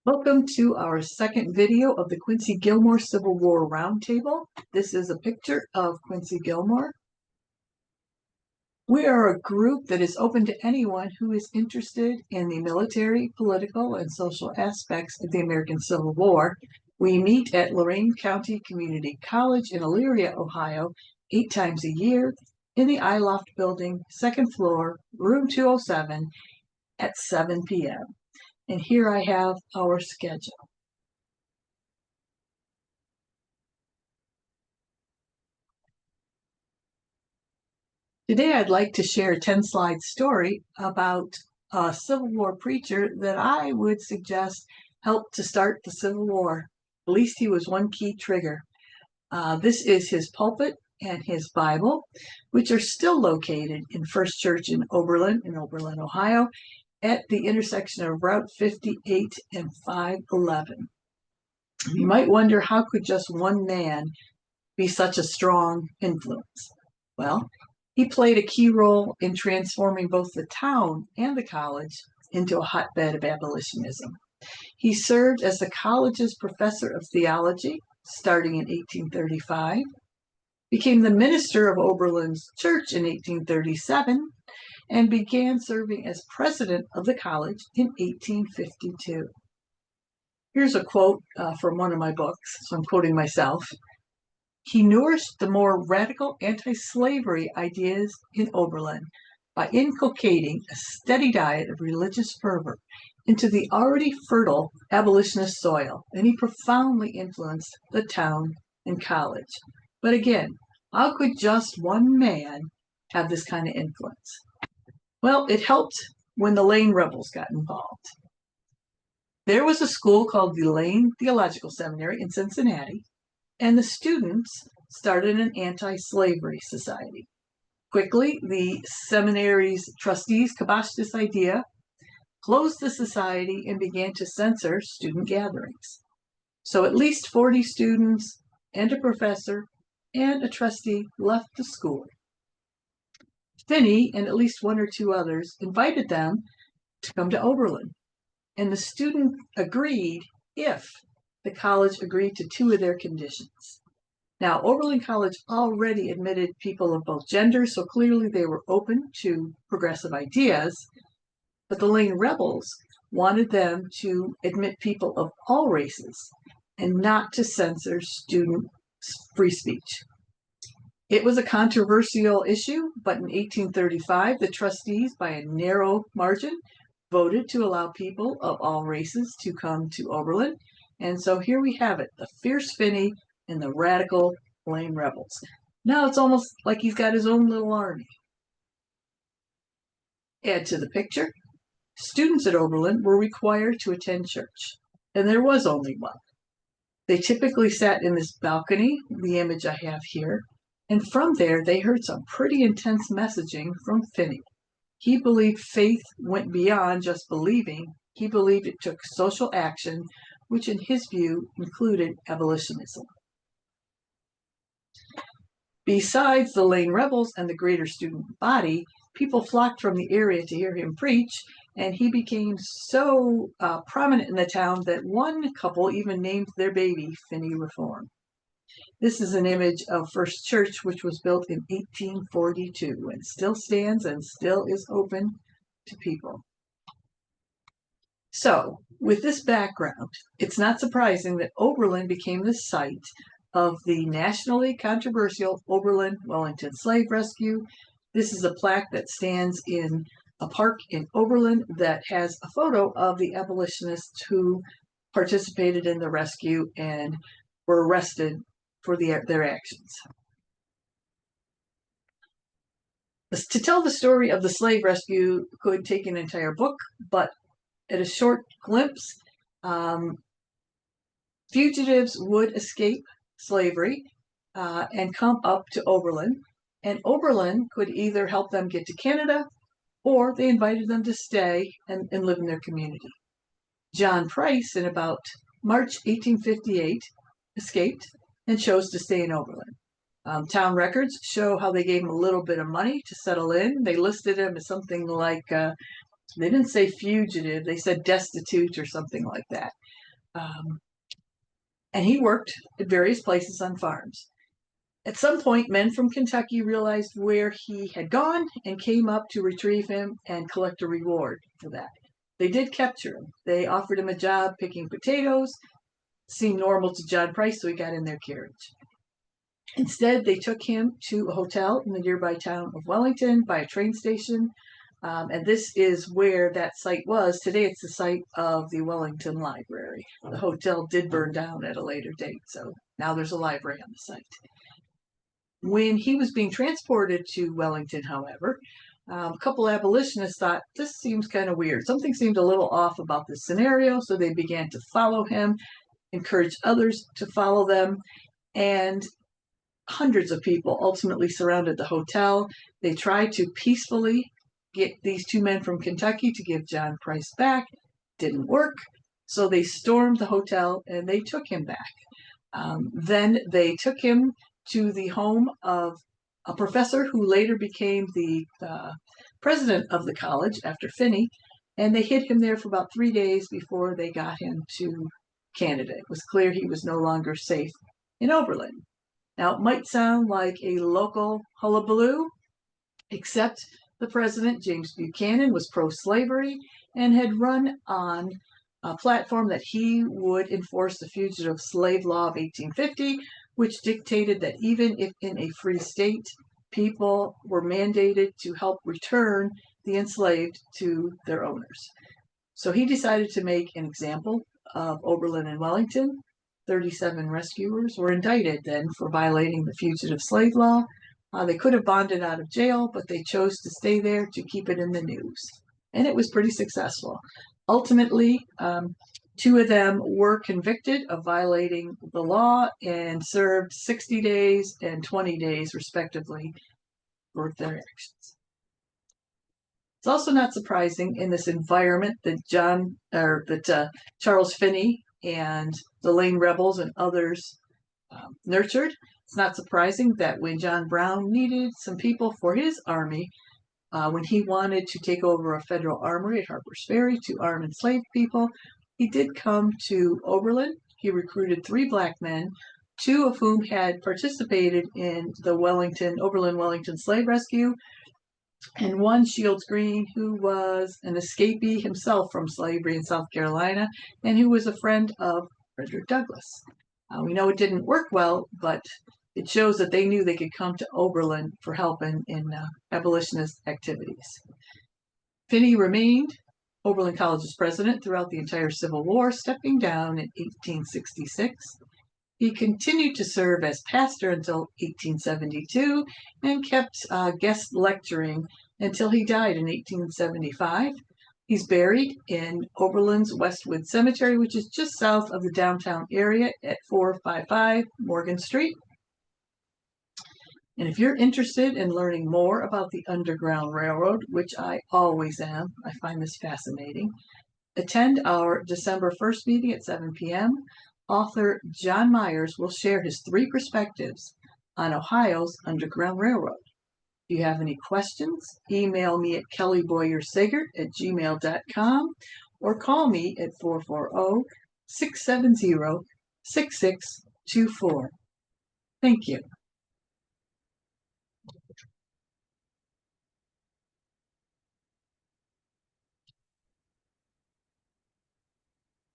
Welcome to our second video of the Quincy Gilmore Civil War Roundtable. This is a picture of Quincy Gilmore. We are a group that is open to anyone who is interested in the military, political, and social aspects of the American Civil War. We meet at Lorain County Community College in Elyria, Ohio, 8 times a year in the iLoft building, 2nd floor, room 207 at 7 p.m. And here I have our schedule. Today I'd like to share a 10-slide story about a Civil War preacher that I would suggest helped to start the Civil War. At least he was one key trigger. This is his pulpit and his Bible, which are still located in First Church in Oberlin, Ohio, at the intersection of Route 58 and 511. You might wonder, how could just one man be such a strong influence? Well, he played a key role in transforming both the town and the college into a hotbed of abolitionism. He served as the college's professor of theology starting in 1835, became the minister of Oberlin's church in 1837, and began serving as president of the college in 1852. Here's a quote from one of my books, so I'm quoting myself. He nourished the more radical anti-slavery ideas in Oberlin by inculcating a steady diet of religious fervor into the already fertile abolitionist soil, and he profoundly influenced the town and college. But again, how could just one man have this kind of influence? Well, it helped when the Lane rebels got involved. There was a school called the Lane Theological Seminary in Cincinnati, and the students started an anti-slavery society. Quickly, the seminary's trustees kiboshed this idea, closed the society, and began to censor student gatherings. So at least 40 students and a professor and a trustee left the school. Finney and at least one or two others invited them to come to Oberlin, and the student agreed if the college agreed to 2 of their conditions. Now, Oberlin College already admitted people of both genders, so clearly they were open to progressive ideas, but the Lane rebels wanted them to admit people of all races and not to censor student free speech. It was a controversial issue, but in 1835, the trustees, by a narrow margin, voted to allow people of all races to come to Oberlin. And so here we have it, the fierce Finney and the radical Lane rebels. Now it's almost like he's got his own little army. Add to the picture, students at Oberlin were required to attend church, and there was only one. They typically sat in this balcony, the image I have here, and from there they heard some pretty intense messaging from Finney. He believed faith went beyond just believing. He believed it took social action, which in his view included abolitionism. Besides the Lane rebels and the greater student body, people flocked from the area to hear him preach, and he became so prominent in the town that one couple even named their baby Finney Reform. This is an image of First Church, which was built in 1842 and still stands and still is open to people. So, with this background, it's not surprising that Oberlin became the site of the nationally controversial Oberlin-Wellington slave rescue. This is a plaque that stands in a park in Oberlin that has a photo of the abolitionists who participated in the rescue and were arrested for their actions. To tell the story of the slave rescue could take an entire book, but at a short glimpse, fugitives would escape slavery and come up to Oberlin, and Oberlin could either help them get to Canada, or they invited them to stay and live in their community. John Price, in about March 1858, escaped and chose to stay in Oberlin. Town records show how they gave him a little bit of money to settle in. They listed him as something like, they didn't say fugitive, they said destitute or something like that. And he worked at various places on farms. At some point, men from Kentucky realized where he had gone and came up to retrieve him and collect a reward for that. They did capture him. They offered him a job picking potatoes. Seemed normal to John Price, so he got in their carriage. Instead, they took him to a hotel in the nearby town of Wellington by a train station. And this is where that site was. Today, it's the site of the Wellington Library. The hotel did burn down at a later date, so now there's a library on the site. When he was being transported to Wellington, however, a couple abolitionists thought, this seems kind of weird. Something seemed a little off about this scenario, so they began to follow him, encouraged others to follow them, and hundreds of people ultimately surrounded the hotel. They tried to peacefully get these two men from Kentucky to give John Price back. Didn't work, so they stormed the hotel and they took him back. Then they took him to the home of a professor who later became the president of the college after Finney, and they hid him there for about 3 days before they got him to Canada. It was clear he was no longer safe in Oberlin. Now, it might sound like a local hullabaloo, except the president, James Buchanan, was pro-slavery and had run on a platform that he would enforce the Fugitive Slave Law of 1850, which dictated that even if in a free state, people were mandated to help return the enslaved to their owners. So he decided to make an example of Oberlin and Wellington. 37 rescuers were indicted then for violating the Fugitive Slave Law. They could have bonded out of jail, but they chose to stay there to keep it in the news. And it was pretty successful. Ultimately, 2 of them were convicted of violating the law and served 60 days and 20 days, respectively, for their actions. It's also not surprising in this environment that Charles Finney and the Lane rebels and others nurtured. It's not surprising that when John Brown needed some people for his army, when he wanted to take over a federal armory at Harper's Ferry to arm enslaved people, he did come to Oberlin. He recruited 3 black men, 2 of whom had participated in the Oberlin-Wellington slave rescue, and 1 Shields Green, who was an escapee himself from slavery in South Carolina and who was a friend of Frederick Douglass. We know it didn't work well, but it shows that they knew they could come to Oberlin for help in abolitionist activities. Finney remained Oberlin College's president throughout the entire Civil War, stepping down in 1866. He continued to serve as pastor until 1872 and kept guest lecturing until he died in 1875. He's buried in Oberlin's Westwood Cemetery, which is just south of the downtown area at 455 Morgan Street. And if you're interested in learning more about the Underground Railroad, which I always am, I find this fascinating, attend our December 1st meeting at 7 p.m. Author John Myers will share his 3 perspectives on Ohio's Underground Railroad. If you have any questions, email me at kellyboyersagert@gmail.com or call me at 440-670-6624. Thank you.